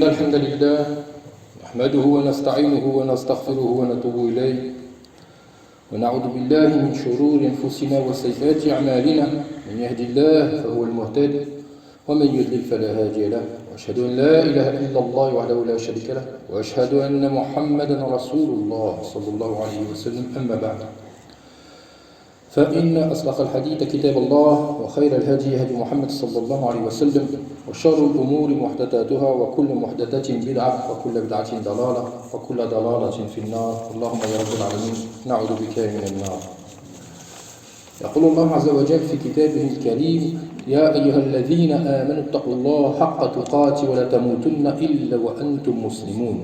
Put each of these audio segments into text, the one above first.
الحمد لله نحمده ونستعينه ونستغفره ونتوب إليه ونعوذ بالله من شرور أنفسنا وسيئات أعمالنا. من يهد الله فهو المهتد ومن يضلل فلا هادي له، وأشهد أن لا إله إلا الله وحده لا شريك له، وأشهد أن محمدا رسول الله صلى الله عليه وسلم. أما بعد، فإن أصدق الحديث كتاب الله، وخير الهدي هدي محمد صلى الله عليه وسلم، وشر الأمور محدثاتها، وكل محدثة بدعة، وكل بدعة ضلالة، وكل ضلالة في النار. اللهم يا رب العالمين نعوذ بك من النار. يقول الله عز وجل في كتابه الكريم: يا أيها الذين آمنوا اتقوا الله حق تقاته ولا تموتن إلا وأنتم مسلمون.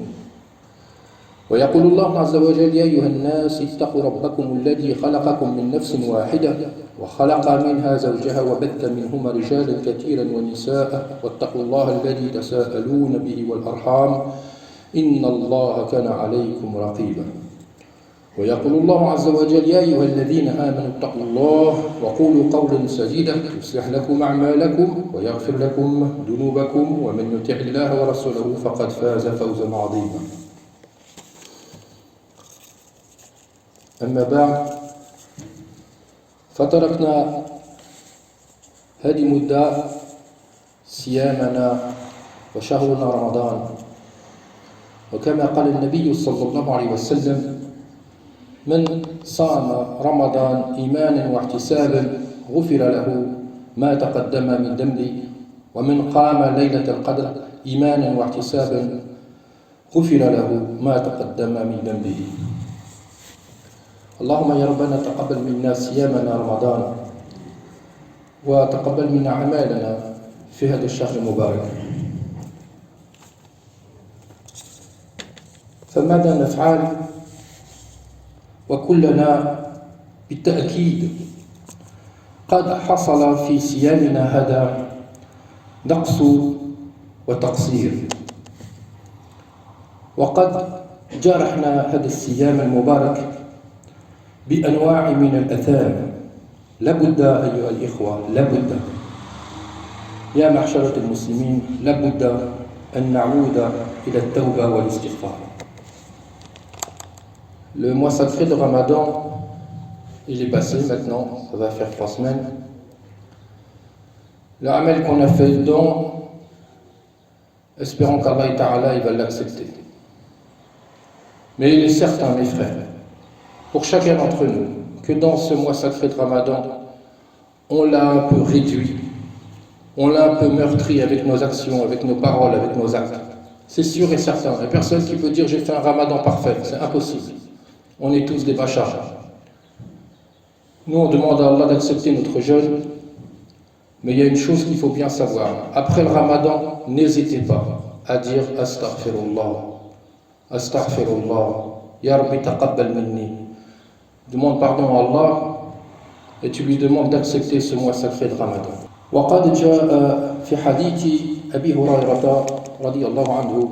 ويقول الله عز وجل: يا أيها الناس اتقوا ربكم الذي خلقكم من نفس واحدة وخلق منها زوجها وبث منهما رجالا كثيرا ونساء واتقوا الله الذي تساءلون به والأرحام إن الله كان عليكم رقيبا. ويقول الله عز وجل: يا أيها الذين آمنوا اتقوا الله وقولوا قولا سديدا يصلح لكم أعمالكم ويغفر لكم ذنوبكم ومن يطع الله ورسوله فقد فاز فوزا عظيما. أما بعد، فتركنا هذه مدة صيامنا وشهرنا رمضان، وكما قال النبي صلى الله عليه وسلم: من صام رمضان إيمانا واحتسابا غفر له ما تقدم من ذنبه، ومن قام ليلة القدر إيمانا واحتسابا غفر له ما تقدم من ذنبه. اللهم يا ربنا تقبل منا صيامنا رمضان، وتقبل منا أعمالنا في هذا الشهر المبارك. فماذا نفعل؟ وكلنا بالتأكيد قد حصل في صيامنا هذا نقص وتقصير، وقد جرحنا هذا الصيام المبارك بأنواع من الآثام. لابد أيها الإخوة، لابد يا معشرة المسلمين، لابد أن نعود إلى التوبة والاستغفار. Le mois sacré de Ramadan, il est passé maintenant, ça va faire 3 semaines. Le amal qu'on a fait dedans, espérons qu'Allah Ta'ala il va l'accepter. Mais il est certain, mes frères, pour chacun d'entre nous, que dans ce mois sacré de Ramadan, on l'a un peu réduit, on l'a un peu meurtri avec nos actions, avec nos paroles, avec nos actes. C'est sûr et certain. Il n'y a personne qui peut dire j'ai fait un Ramadan parfait, c'est impossible. On est tous des bachars. Nous, on demande à Allah d'accepter notre jeûne, mais il y a une chose qu'il faut bien savoir. Après le Ramadan, n'hésitez pas à dire Astaghfirullah, Astaghfirullah, Ya Rabbi taqabbal minni. Demande pardon à Allah et tu lui demandes d'accepter ce mois sacré de Ramadan. وقد جاء في حديث أبي هريرة رضي الله عنه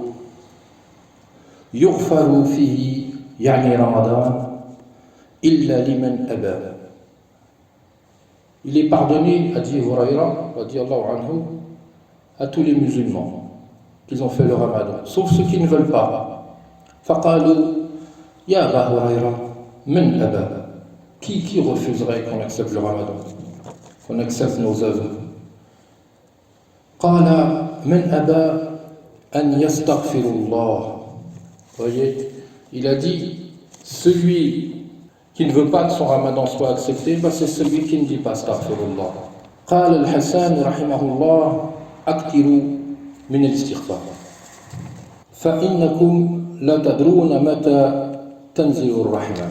يغفر فيه يعني رمضان إلا لمن أبى. Il est pardonné, a dit Huraïra, radiallahu anhu, à tous les musulmans qui ont fait le Ramadan, sauf ceux qui ne veulent pas. فقالوا يا أبا هريرة من أبى. Qui refuserait qu'on accepte le Ramadan, qu'on accepte nos œuvres? قال من أبى أن يستغفر الله. Voyez, il a dit celui qui ne veut pas que son Ramadan soit accepté, c'est celui qui ne dit pas astaghfirullah. قال الحسن رحمه الله أكثروا من الاستغفار فإنكم لا تدرون متى تنزل الرحمة.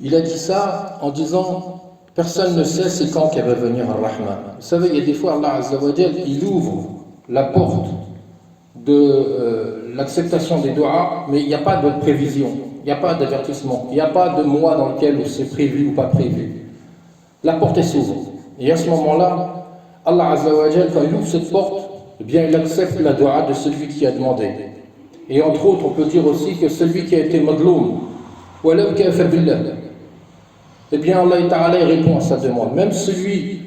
Il a dit ça en disant personne ne sait c'est quand qu'elle va venir Ar-Rahman. Vous savez, il y a des fois Allah Azza wa Jal, il ouvre la porte de l'acceptation des doigts, mais il n'y a pas de prévision, il n'y a pas d'avertissement, il n'y a pas de mois dans lequel c'est prévu ou pas prévu. La porte s'ouvre. Et à ce moment-là, Allah Azza wa Jal, quand il ouvre cette porte, eh bien il accepte la doua de celui qui a demandé. Et entre autres, on peut dire aussi que celui qui a été madloum, ou alors kafir billah, eh bien Allah Ta'ala répond à sa demande. Même celui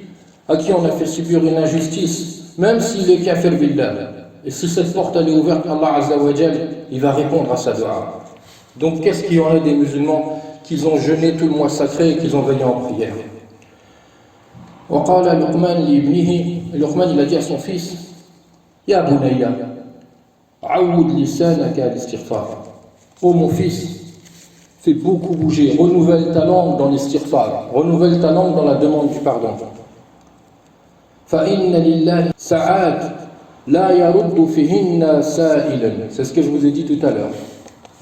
à qui on a fait subir une injustice, même s'il est kafir billah, et si cette porte elle est ouverte, Allah Azza wa Jal, il va répondre à sa dua. Donc qu'est-ce qu'il y en a des musulmans qui ont jeûné tout le mois sacré et qui ont veillé en prière? وقال لقمان لابنه, Luqman il a dit à son fils, Ya bunayya, عود لسانك الاستغفار. Oh mon fils, fais beaucoup bouger, renouvelle ta langue dans l'istighfar, renouvelle ta langue dans la demande du pardon. فإن لله ساعات لا يرد فيهن سائلا. C'est ce que je vous ai dit tout à l'heure.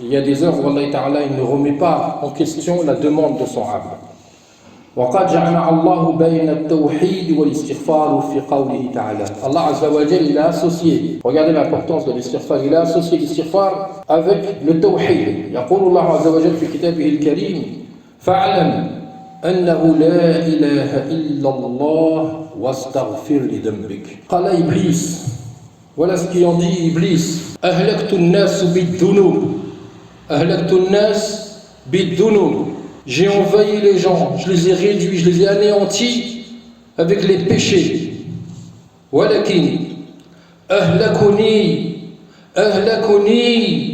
Il y a des heures où Allah Ta'ala il ne remet pas en question la demande de son abd. وقد جمع الله بين التوحيد والاستغفار في قوله تعالى. Allah Azza wa Jal il a associé, regardez l'importance de l'istighfar, il a associé l'istighfar avec le tawhid. يقول الله عز وجل في كتابه الكريم فاعلم أنه لا إله إلا الله واستغفر لذنبك. قال إبليس, voilà ce qu'il en dit Iblis, أهلكت الناس بالذنوب, أهلكت الناس بالذنوب. J'ai envahi les gens, je les ai réduits, je les ai anéantis avec les péchés. ولكن أهلكني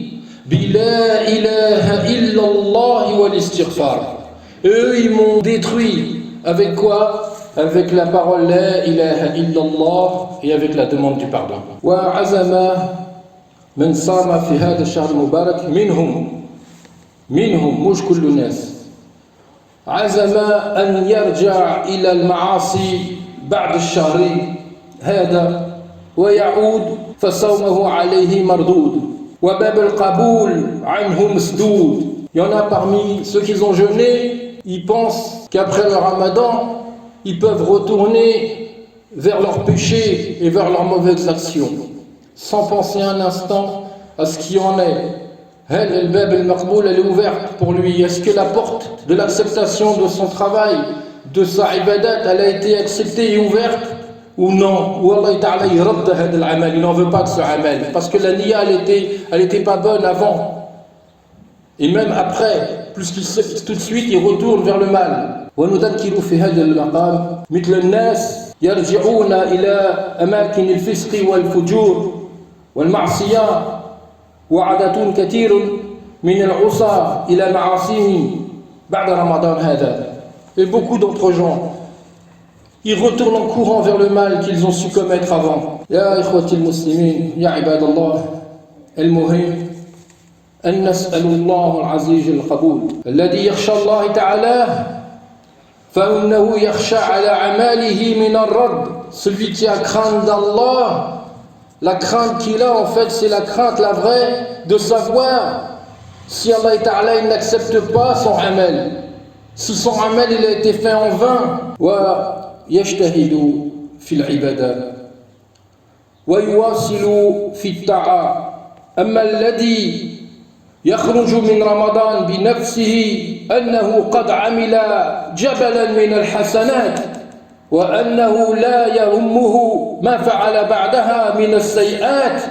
بلا إله إلا الله والاستغفار. Eux, ils m'ont détruit. Avec quoi? Avec la parole La ilaha illallah et avec la demande du pardon. وعزم من صام في هذا الشهر المبارك منهم مش كل الناس عزم أن يرجع إلى المعاصي بعد الشهر هذا ويعود فصومه عليه مردود وباب القبول عنه مسدود. Il y en a parmi ceux qui ont jeûné, ils pensent qu'après le Ramadan, ils peuvent retourner vers leurs péchés et vers leurs mauvaises actions, sans penser un instant à ce qui en est. Elle, le bab al-maqboul, elle est ouverte pour lui. Est-ce que la porte de l'acceptation de son travail de sa ibadat, elle a été acceptée et ouverte ou non, ou Allah Ta'ala il radd hada al-amal, il n'en veut pas de ce amal, parce que la niya elle était pas bonne avant, et même après, puisqu'il tout de suite il retourne vers le mal. ونذكر في هذا المقام مثل الناس يرجعون إلى أماكن الفسق والفجور والمعصية وعادة كثير من العصاة إلى معاصيهم بعد رمضان هذا. Et beaucoup d'autres gens ils retournent en courant vers le mal qu'ils ont su commettre avant. يا إخوة المسلمين يا عباد الله المهم أن نسأل الله العزيز القبول الذي يخشى الله تعالى فإنه يخشى على عماله من الرد. Celui qui a crainte d'Allah, la crainte qu'il a en fait c'est la crainte la vraie de savoir si Allah Ta'ala il n'accepte pas son amal, si son amal il a été fait en vain. ويجتهد في العبادة ويواصل في الطاعة. أما الذي يخرج من رمضان بنفسه أنه قد عمل جبلا من الحسنات وأنه لا يهمه ما فعل بعدها من السيئات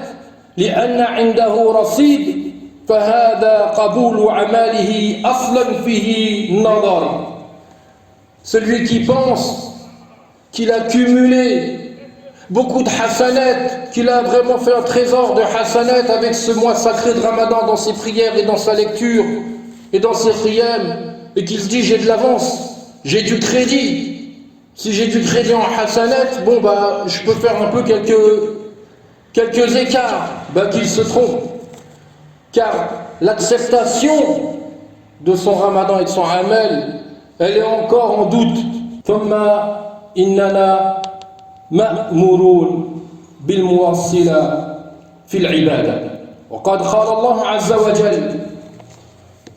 لأن عنده رصيد فهذا قبول عمله أصلا فيه نظر. Celui qui pense qu'il a cumulé beaucoup de hasanat, qu'il a vraiment fait un trésor de hasanat avec ce mois sacré de Ramadan dans ses prières et dans sa lecture et dans ses qiyam, et qu'il se dit j'ai de l'avance, j'ai du crédit. Si j'ai du crédit en hasanat, bon bah je peux faire un peu quelques écarts, bah qu'il se trompe. Car l'acceptation de son Ramadan et de son amal, elle est encore en doute. ثم إننا مأمورون بالمواصلة في العبادة وقد قال الله عز وجل.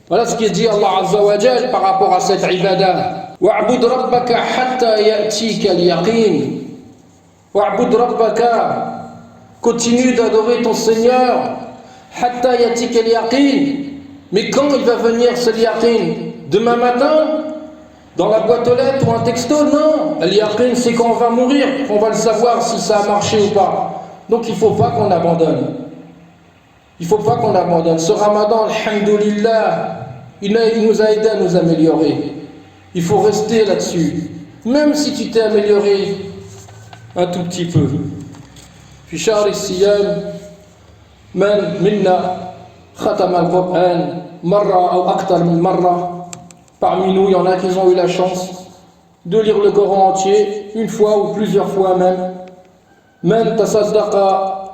Voilà ce qui dit Allah Azza wa Jal par rapport à cette ibada. وَاعْبُدْ رَبَّكَ حَتَّى يَأْتِيكَ الْيَقِينَ. وَاعْبُدْ رَبَّكَ, continue d'adorer ton Seigneur. حَتَّى يَأْتِيكَ الْيَقِينَ. Mais quand il va venir ce yaqin? Demain matin? Dans la boîte aux lettres ou un texto? Non. Al-yaqin, c'est quand on va mourir, qu'on va le savoir si ça a marché ou pas. Donc il ne faut pas qu'on abandonne. Il ne faut pas qu'on abandonne. Ce Ramadan, alhamdoulilah, il nous a aidé à nous améliorer. Il faut rester là-dessus. Même si tu t'es amélioré un tout petit peu. في شهر الصيام من منا ختم القرآن مرة أو أكثر من مرة. Parmi nous, il y en a qui ont eu la chance de lire le Coran entier, une fois ou plusieurs fois même. من تصدق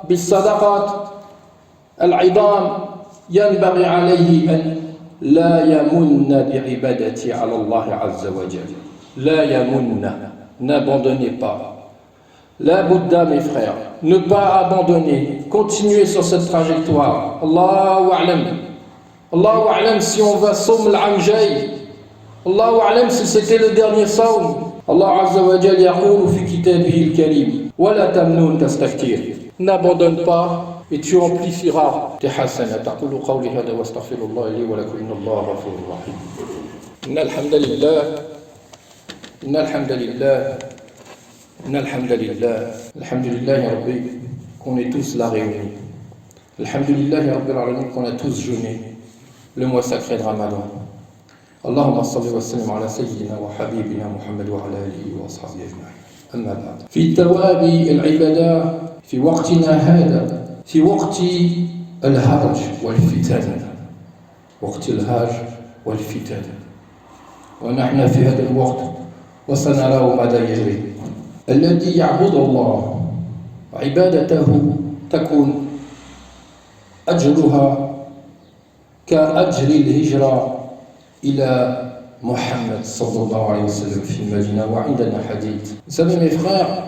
بالصدقات العظام ينبغي عليه أن لا يمن بعبادته على الله عز وجل. لا يمن, n'abandonnez pas. La Bouddha, mes frères, ne pas abandonner, continuer sur cette trajectoire. Allahu a'lam. Allahu a'lam si on va somme l'amjay. Allahu a'lam si c'était le dernier saum. Allah Azza wa Jal yaqulu fi kitabihi al-karim wa la tamnun tastakthir. N'abandonne pas et tu amplifieras tes hasanat. Aqulu qawli hada wa astaghfirullah li wa lakum innallaha ghafurur rahim. Innal hamdalillah alhamdulillah rabbi qu'on est tous là réunis. Alhamdulillah rabbil alamin qu'on a tous jeûné le mois sacré de Ramadan. اللهم صل وسلم على سيدنا وحبيبنا محمد وعلى اله واصحابه اجمعين. اما بعد، في ثواب العباده في وقتنا هذا، في وقت الهرج والفتن، وقت الهرج والفتن، ونحن في هذا الوقت وسنرى ماذا يجري. الذي يعبد الله عبادته تكون أجرها كأجر الهجرة إلى محمد صلى الله عليه وسلم في المدينة وعندنا حديث. Vous savez mes frères,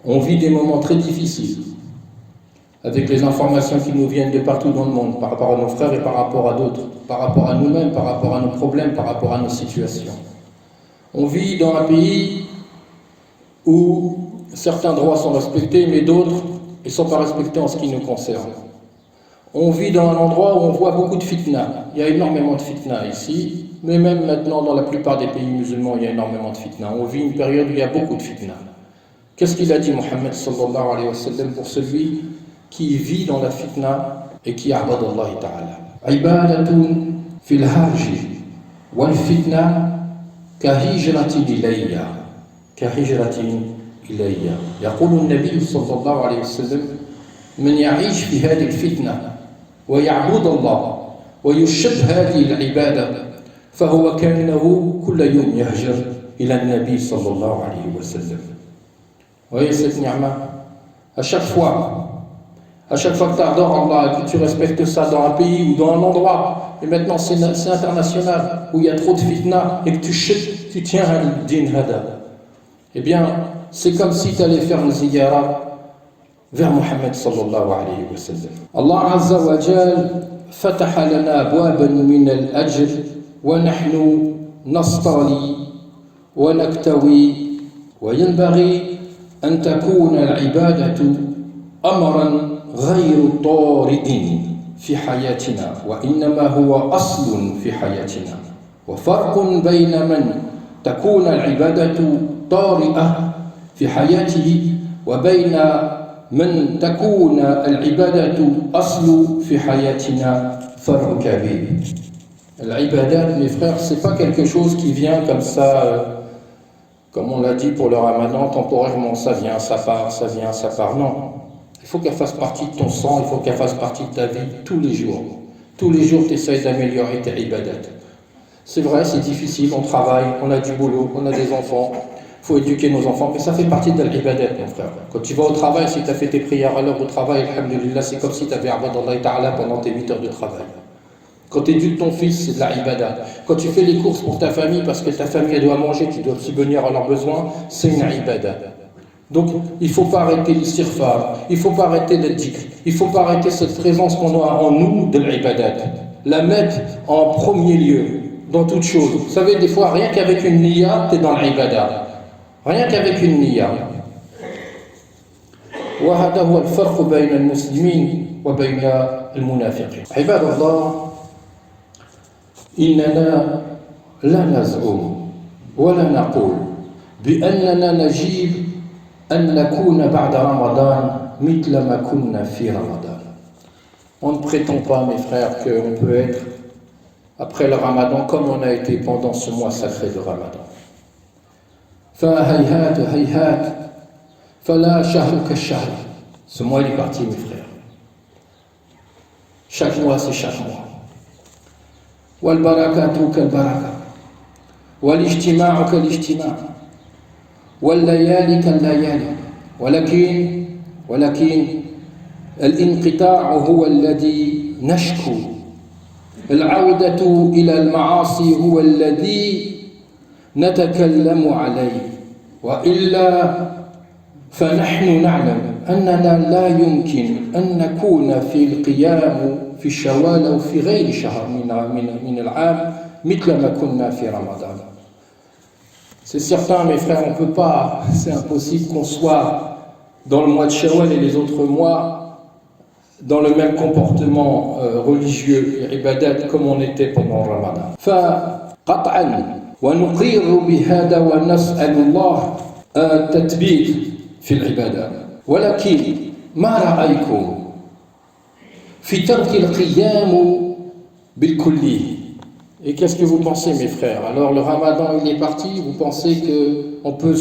on vit des moments très difficiles avec les informations qui nous viennent de partout dans le monde par rapport à nos frères et par rapport à d'autres, par rapport à nous-mêmes, par rapport à nos problèmes, par rapport à nos situations. On vit dans un pays où certains droits sont respectés, mais d'autres ne sont pas respectés en ce qui nous concerne. On vit dans un endroit où on voit beaucoup de fitna. Il y a énormément de fitna ici, mais même maintenant dans la plupart des pays musulmans, il y a énormément de fitna. On vit une période où il y a beaucoup de fitna. Qu'est-ce qu'il a dit Mohammed sallallahu alayhi wa sallam pour celui qui vit dans la fitna et qui abad Allah ta'ala? Ibadatun fil harji wal fitna kahijratin ilayya. كهجرة إلي يقول النبي صلى الله عليه وسلم من يعيش في هذه الفتنة ويعبد الله ويشد هذه العبادة فهو كأنه كل يوم يهجر إلى النبي صلى الله عليه وسلم. Vous voyez cette ni'ma? À chaque fois que tu adores Allah et que tu respectes ça dans un pays ou dans un endroit, et maintenant c'est international, où il y a trop de fitna et que tu tiens à l'din hada, eh bien, c'est comme si tu allais faire une ziyara vers Muhammad sallallahu alayhi wa sallam. Allah azza wa jal فتح لنا أبوابا من الأجر ونحن نصطلي ونكتوي وينبغي أن تكون العبادة أمرا غير طارئ في حياتنا وإنما هو أصل في حياتنا وفرق بين من تكون العبادة طارئة في حياته وبين من تكون العبادة أصل في حياتنا فرق كبير. L'ibadat, mes frères, c'est pas quelque chose qui vient comme ça, comme on l'a dit pour le ramadan, temporairement, ça vient, ça part, ça vient, ça part. Non. Il faut qu'elle fasse partie de ton sang, il faut qu'elle fasse partie de ta vie tous les jours. Tous les jours, tu essaies d'améliorer tes ibadat. C'est vrai, c'est difficile, on travaille, on a du boulot, on a des enfants, il faut éduquer nos enfants, mais ça fait partie de l'ibadat, mon frère. Quand tu vas au travail, si tu as fait tes prières à l'heure au travail, alhamdulillah, c'est comme si tu avais abad Allah ta'ala pendant tes 8 heures de travail. Quand tu éduques ton fils, c'est de la ibadat. Quand tu fais les courses pour ta famille, parce que ta famille elle doit manger, tu dois subvenir à leurs besoins, c'est une ibadat. Donc, il ne faut pas arrêter l'istighfar, il ne faut pas arrêter le dhikr, il ne faut pas arrêter cette présence qu'on a en nous de l'ibadat. La mettre en premier lieu, dans toute chose. Vous savez, des fois, rien qu'avec une niya, tu es dans l'ibadat. Rien qu'avec une niya. وهذا هو الفرق بين المسلمين وبين المنافقين. عباد الله إننا لا نزعم ولا نقول بأننا نجيب أن نكون بعد رمضان مثل ما كنا في رمضان. On ne prétend pas, mes frères, qu'on peut être après le ramadan comme on a été pendant ce mois sacré de ramadan. فهيهات هيهات فلا شهر كالشهر. Ce mois il est parti, mes frères. Chaque mois c'est chaque mois. والبركات كالبركة والاجتماع كالاجتماع والليالي كالليالي ولكن الانقطاع هو الذي نشكو العودة إلى المعاصي هو الذي نتكلم عليه وإلا فنحن نعلم أننا لا يمكن أن نكون في القيام في الشوال أو في غير شهر من العام مثل ما كنا في رمضان. C'est certain, mes frères, on ne peut pas, c'est impossible qu'on soit dans le mois de Shawwal et les autres mois dans le même comportement religieux et ibadat comme on était pendant le Ramadan. فقطعا ونقر بهذا ونسأل الله التثبيت في العبادة. ولكن ما رأيكم في ترك القيام بالكلية؟ Et qu'est-ce que vous pensez, mes frères? Alors le ramadan il est parti, vous pensez qu'on peut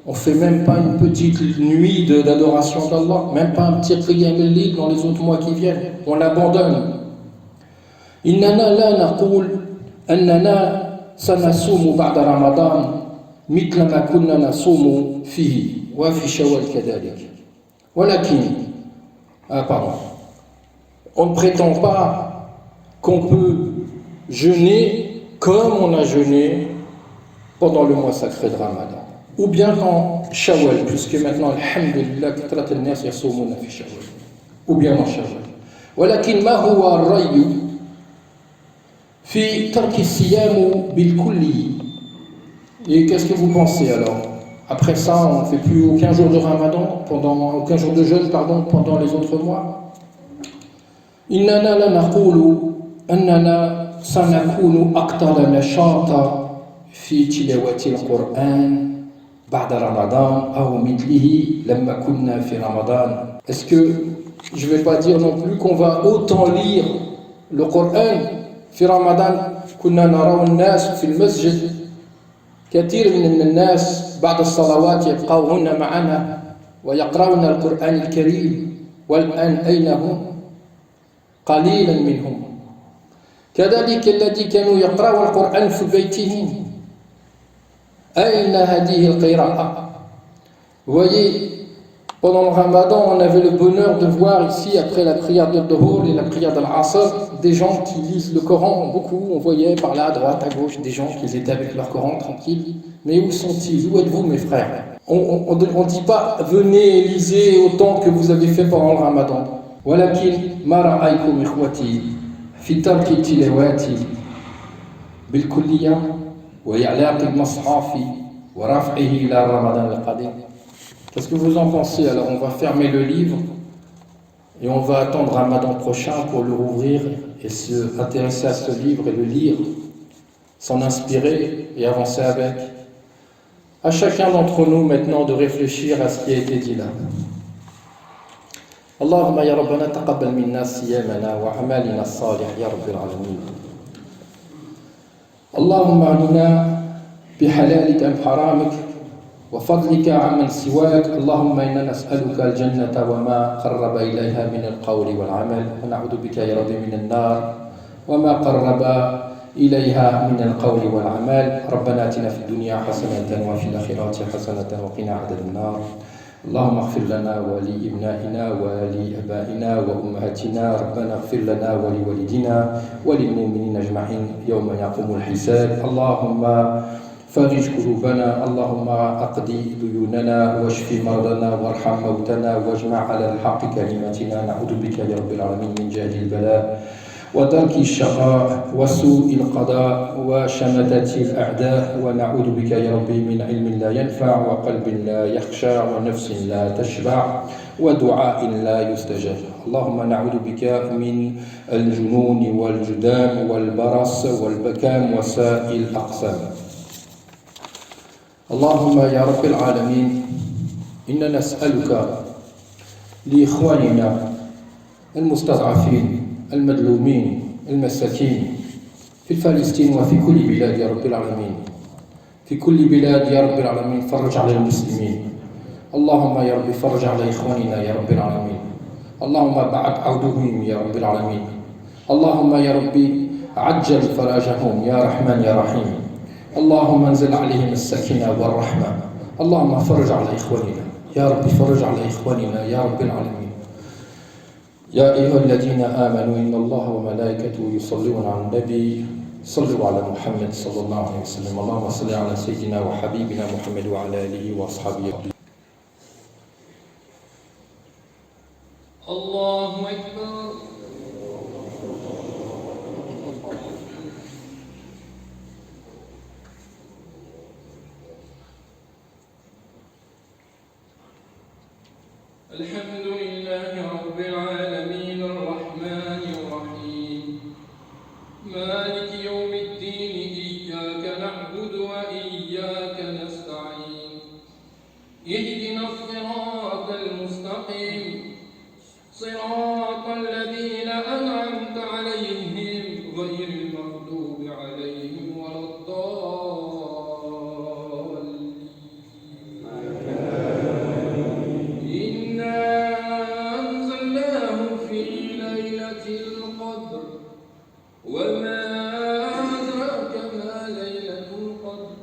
on fait même pas une petite nuit d'adoration d'Allah, même pas un petit qiyam al-layl dans les autres mois qui viennent, on l'abandonne. إننا لا نقول أننا سنصوم بعد رمضان مثل ما كنا نصوم فيه وفي شوال كذلك. ولكن on ne prétend pas qu'on peut jeûner comme on a jeûné pendant le mois sacré de Ramadan, ou bien en Shawwal, puisque maintenant, alhamdulillah, كثرة الناس يصومون في شوال, ou bien en Shawwal. ولكن ما هو الرأي في ترك الصيام بالكلي? Et qu'est-ce que vous pensez alors? Après ça, on ne fait plus aucun jour de Ramadan, aucun jour de jeûne, pendant les autres mois. إننا لا نقول أننا سنكون أكثر نشاطا في تلاوة القرآن بعد رمضان أو مثله لما كنا في رمضان. Est-ce que je ne vais pas dire non plus qu'on va autant lire le Coran في رمضان. كنا نرى الناس في المسجد كثير من الناس بعد الصلوات يبقون معنا ويقرؤون القرآن الكريم والآن أين هم؟ قليلا منهم. كذلك الذي كانوا يقرأوا القرآن في بيتهم أين هذه القراءة؟ Vous voyez, pendant le Ramadan, on avait le bonheur de voir ici, après la prière de Dhuhr et la prière de l'Asr, des gens qui lisent le Coran. Beaucoup, on voyait par là, à droite, à gauche, des gens qui étaient avec leur Coran tranquille. Mais où sont-ils? Où êtes-vous, mes frères? On ne dit pas, venez et lisez autant que vous avez fait pendant le Ramadan. ولكن ما رأيكم إخوتي في ترك التلاوات بالكلية وإعلاق المصحف ورفعه إلى رمضان القادم. Qu'est-ce que vous en pensez? Alors on va fermer le livre et on va attendre Ramadan prochain pour le rouvrir et se intéresser à ce livre et le lire, s'en inspirer et avancer avec. À chacun d'entre nous maintenant de réfléchir à ce qui a été dit là. اللهم يا ربنا تقبل منا صيامنا وأعمالنا الصالحة يا رب العالمين. اللهم اعننا بحلالك عن حرامك وفضلك عمن سواك. اللهم إنا نسألك الجنة وما قرب إليها من القول والعمل ونعوذ بك يا رب من النار وما قرب إليها من القول والعمل. ربنا آتنا في الدنيا حسنة وفي الآخرة حسنة وقنا عذاب النار. اللهم اغفر لنا ولأبنائنا ولآبائنا وأمهاتنا. ربنا اغفر لنا ولوالدينا وللمؤمنين أجمعين يوم يقوم الحساب. اللهم فرج كروبنا. اللهم أقضي ديوننا واشف مرضنا وارحم موتنا واجمع على الحق كلمتنا. نعوذ بك يا رب العالمين من جهد البلاء ودرك الشقاء وسوء القضاء وشماتة الأعداء. ونعوذ بك يا ربي من علم لا ينفع وقلب لا يخشى ونفس لا تشبع ودعاء لا يستجاب. اللهم نعوذ بك من الجنون والجذام والبرص والبكام وسائر الأقسام. اللهم يا رب العالمين إنا نسألك لإخواننا المستضعفين المظلومين المساكين في فلسطين وفي كل بلاد يا رب العالمين. في كل بلاد يا رب العالمين فرج على المسلمين. اللهم يا رب فرج على إخواننا يا رب العالمين. اللهم بعد عودهم يا رب العالمين. اللهم يا رب عجل فرجهم يا رحمن يا رحيم. اللهم انزل عليهم السكينة والرحمة. اللهم فرج على إخواننا يا رب فرج على إخواننا يا رب العالمين. يا أيها الذين آمنوا إن الله وملائكته يصلون على النبي صلوا على محمد صلى الله عليه وسلم. اللهم صل على سيدنا وحبيبنا محمد وعلى آله وأصحابه. الله أكبر. الحمد لله رب العالمين الرحمن الرحيم مالك يوم الدين. إياك نعبد وإياك نستعين. اهدنا الصراط المستقيم صراط الذين أنعمت عليهم غير المغضوب عليهم ولا الضالين. إنا أنزلناه في ليلة القدر وما أدراك ما ليلة القدر.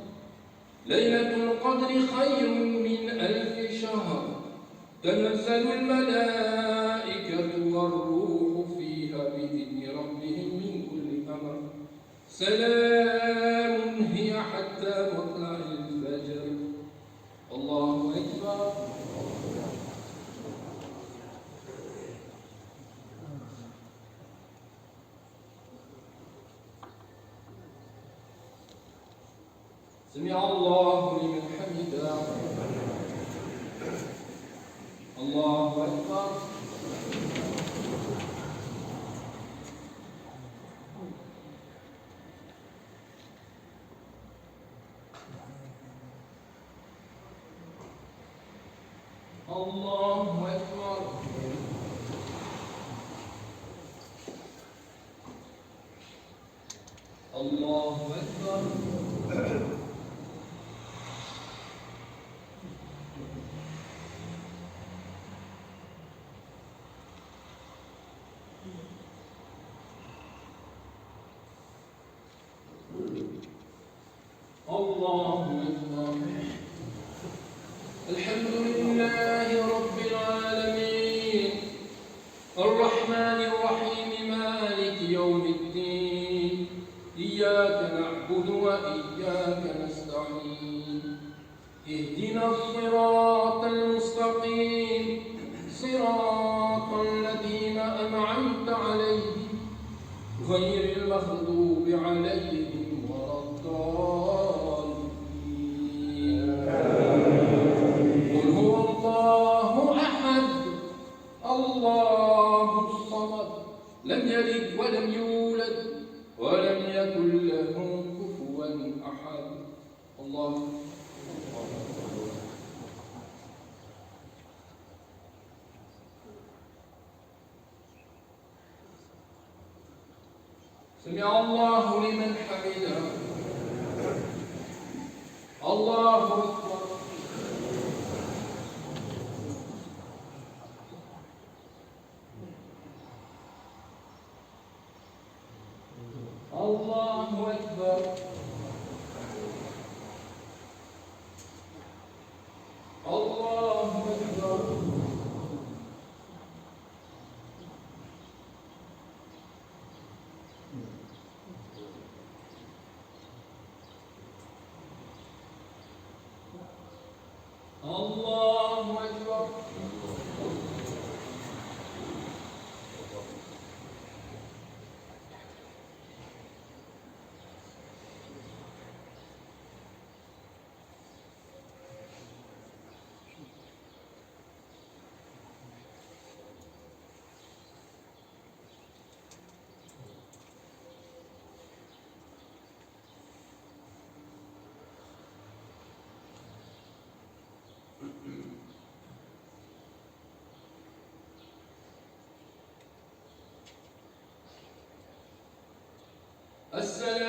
ليلة القدر خير من 1000 شهر. تنزل الملائكة والروح فيها بإذن ربهم من كل أمر. سلام هي حتى مطلع الفجر. الله أكبر. سمع الله لمن حمده. الله أكبر. الله أكبر. الله أكبر. الله أكبر. الحمد لله رب العالمين الرحمن الرحيم مالك يوم الدين إياك نعبد وإياك نستعين اهدنا الصراط المستقيم صراط الذين أنعمت عليهم غير المغضوب عليهم ولا الضالين. قل هو الله أحد الله الصمد لم يلد ولم يولد ولم يكن له كفوا أحد. الله سمع الله لمن حمده. الله أكبر. الله أكبر. الله أكبر. الله أكبر. السلام